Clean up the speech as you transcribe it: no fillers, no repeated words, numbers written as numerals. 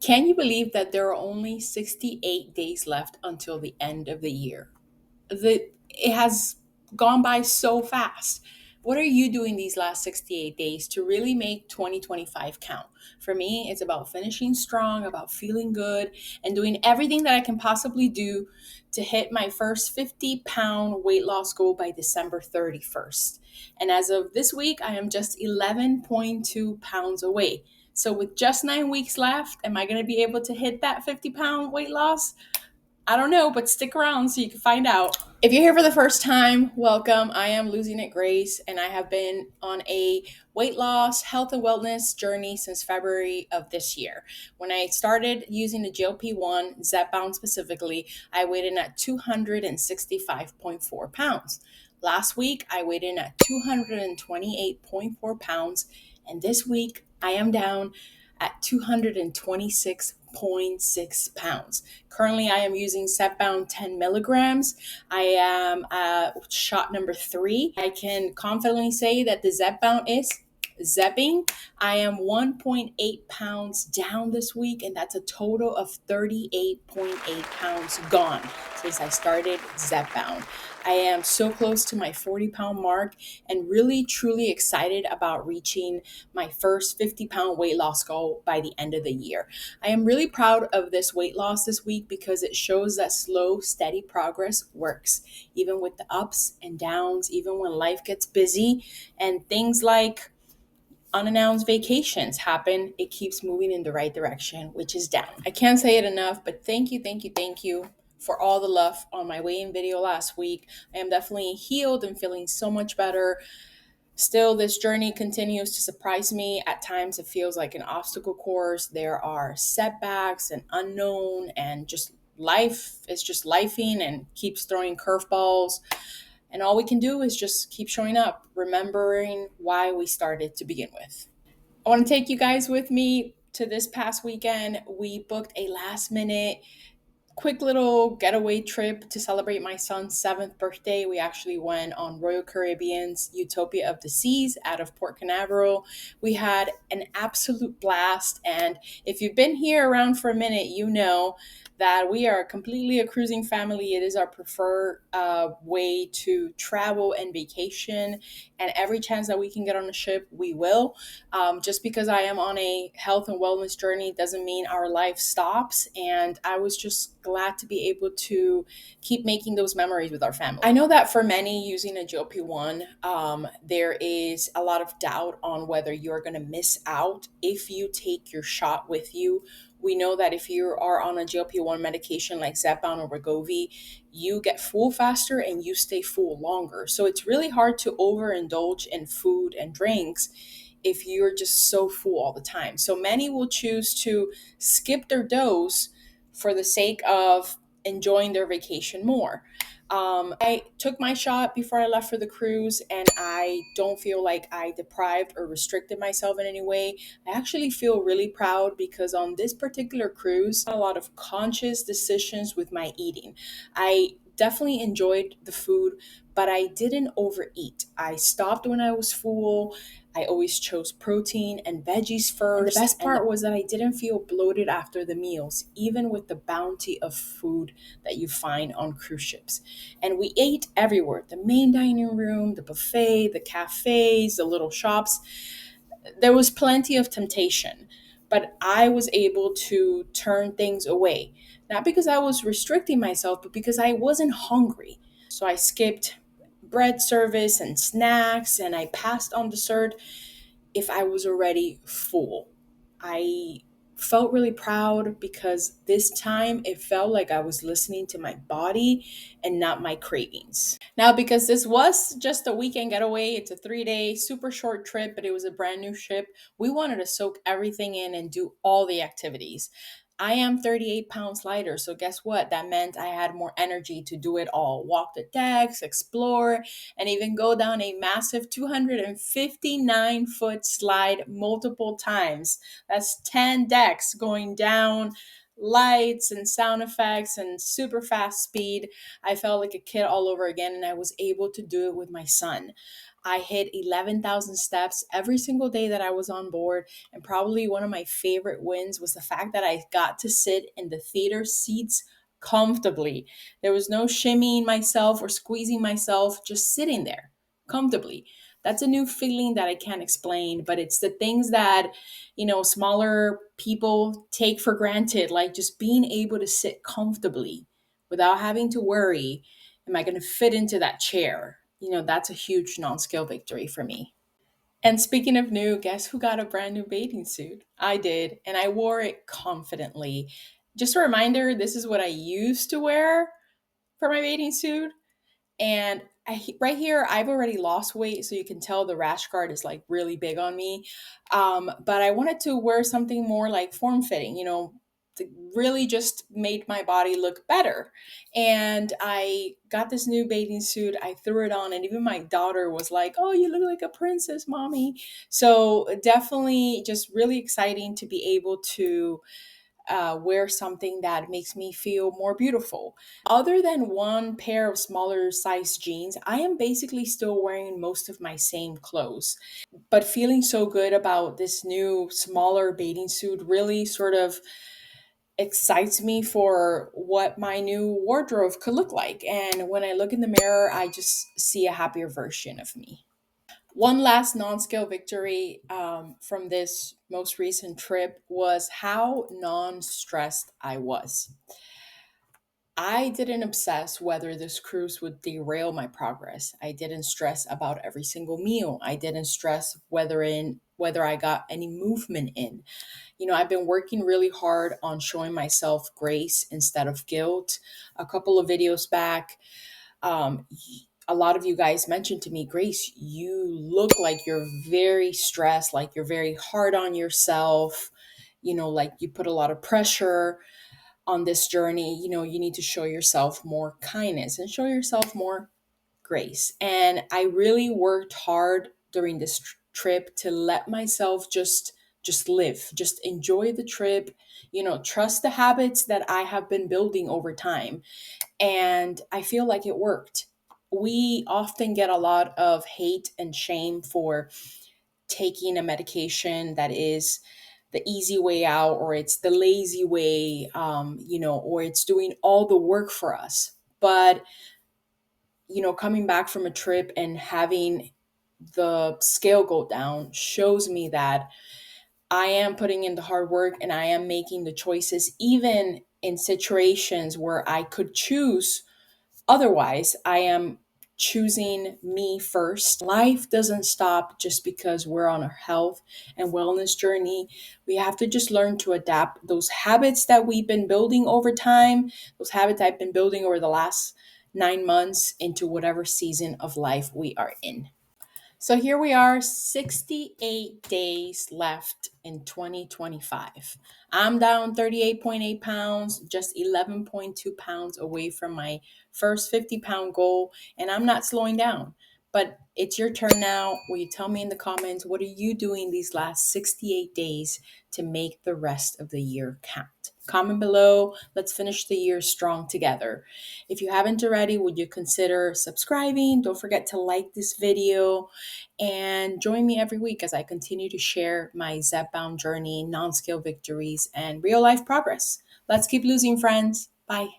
Can you believe that there are only 68 days left until the end of the year? It has gone by so fast. What are you doing these last 68 days to really make 2025 count? For me, it's about finishing strong, about feeling good, and doing everything that I can possibly do to hit my first 50-pound weight loss goal by December 31st. And as of this week, I am just 11.2 pounds away. So, with just 9 weeks left, am I going to be able to hit that 50-pound weight loss? I don't know, but stick around so you can find out. If you're here for the first time, welcome. I am Losing It Grace, and I have been on a weight loss, health, and wellness journey since February of this year. When I started using the GLP-1, Zepbound specifically, I weighed in at 265.4 pounds. Last week, I weighed in at 228.4 pounds, and this week, I am down at 226.6 pounds. Currently, I am using Zepbound 10 milligrams. I am shot number 3. I can confidently say that the Zepbound is zepping. I am 1.8 pounds down this week, and that's a total of 38.8 pounds gone since I started Zepbound. I am so close to my 40-pound mark and really truly excited about reaching my first 50-pound weight loss goal by the end of the year. I am really proud of this weight loss this week because it shows that slow, steady progress works, even with the ups and downs, even when life gets busy and things like unannounced vacations happen, it keeps moving in the right direction, which is down. I can't say it enough, but thank you for all the love on my weigh-in video last week. I am definitely healed and feeling so much better. Still, this journey continues to surprise me. At times, it feels like an obstacle course. There are setbacks and unknown, and just life is just lifing and keeps throwing curveballs. And all we can do is just keep showing up, remembering why we started to begin with. I want to take you guys with me to this past weekend. We booked a last minute quick little getaway trip to celebrate my son's 7th birthday. We actually went on Royal Caribbean's Utopia of the Seas out of Port Canaveral. We had an absolute blast. And if you've been here around for a minute, you know that we are completely a cruising family. It is our preferred way to travel and vacation. And every chance that we can get on a ship, we will. Just because I am on a health and wellness journey doesn't mean our life stops. And I was just glad to be able to keep making those memories with our family. I know that for many using a GLP-1, there is a lot of doubt on whether you're going to miss out if you take your shot with you. We know that if you are on a GLP-1 medication like Zepbound or Wegovy, you get full faster and you stay full longer. So it's really hard to overindulge in food and drinks if you're just so full all the time. So many will choose to skip their dose for the sake of enjoying their vacation more. I took my shot before I left for the cruise, and I don't feel like I deprived or restricted myself in any way. I actually feel really proud because on this particular cruise, a lot of conscious decisions with my eating. I definitely enjoyed the food, but I didn't overeat. I stopped when I was full. I always chose protein and veggies first. And the best part was that I didn't feel bloated after the meals, even with the bounty of food that you find on cruise ships. And we ate everywhere: the main dining room, the buffet, the cafes, the little shops. There was plenty of temptation, but I was able to turn things away. Not because I was restricting myself, but because I wasn't hungry. So I skipped bread service and snacks, and I passed on dessert if I was already full. I felt really proud because this time it felt like I was listening to my body and not my cravings. Now, because this was just a weekend getaway, it's a 3-day super short trip, but it was a brand new ship. We wanted to soak everything in and do all the activities. I am 38 pounds lighter, so guess what? That meant I had more energy to do it all: walk the decks, explore, and even go down a massive 259-foot slide multiple times. That's 10 decks going down, lights and sound effects and super fast speed. I felt like a kid all over again, and I was able to do it with my son. I hit 11,000 steps every single day that I was on board. And probably one of my favorite wins was the fact that I got to sit in the theater seats comfortably. There was no shimmying myself or squeezing myself, just sitting there comfortably. That's a new feeling that I can't explain, but it's the things that, smaller people take for granted, like just being able to sit comfortably without having to worry, am I going to fit into that chair? That's a huge non-scale victory for me. And speaking of new, guess who got a brand new bathing suit? I did, and I wore it confidently. Just a reminder, this is what I used to wear for my bathing suit. And right here, I've already lost weight, so you can tell the rash guard is like really big on me. But I wanted to wear something more like form fitting, to really just made my body look better. And I got this new bathing suit. I threw it on, and even my daughter was like, "Oh, you look like a princess, mommy." So definitely, just really exciting to be able to wear something that makes me feel more beautiful. Other than one pair of smaller size jeans, I am basically still wearing most of my same clothes. But feeling so good about this new smaller bathing suit really sort of excites me for what my new wardrobe could look like. And when I look in the mirror, I just see a happier version of me. One last non scale victory from this most recent trip was how non stressed I was. I didn't obsess whether this cruise would derail my progress. I didn't stress about every single meal. I didn't stress whether I got any movement in. I've been working really hard on showing myself grace instead of guilt. A couple of videos back, um, a lot of you guys mentioned to me, Grace, you look like you're very stressed, like you're very hard on yourself, like you put a lot of pressure on this journey. You need to show yourself more kindness and show yourself more grace. And I really worked hard during this trip to let myself just live, just enjoy the trip, trust the habits that I have been building over time. And I feel like it worked. We often get a lot of hate and shame for taking a medication that is the easy way out, or it's the lazy way, or it's doing all the work for us. But, coming back from a trip and having the scale go down shows me that I am putting in the hard work and I am making the choices, even in situations where I could choose otherwise. I am choosing me first. Life doesn't stop just because we're on a health and wellness journey. We have to just learn to adapt those habits that we've been building over time, those habits I've been building over the last 9 months, into whatever season of life we are in. So here we are, 68 days left in 2025. I'm down 38.8 pounds, just 11.2 pounds away from my first 50-pound goal, and I'm not slowing down. But it's your turn now. Will you tell me in the comments, what are you doing these last 68 days to make the rest of the year count? Comment below. Let's finish the year strong together. If you haven't already, would you consider subscribing? Don't forget to like this video and join me every week as I continue to share my Zepbound journey, non-scale victories, and real life progress. Let's keep losing, friends. Bye.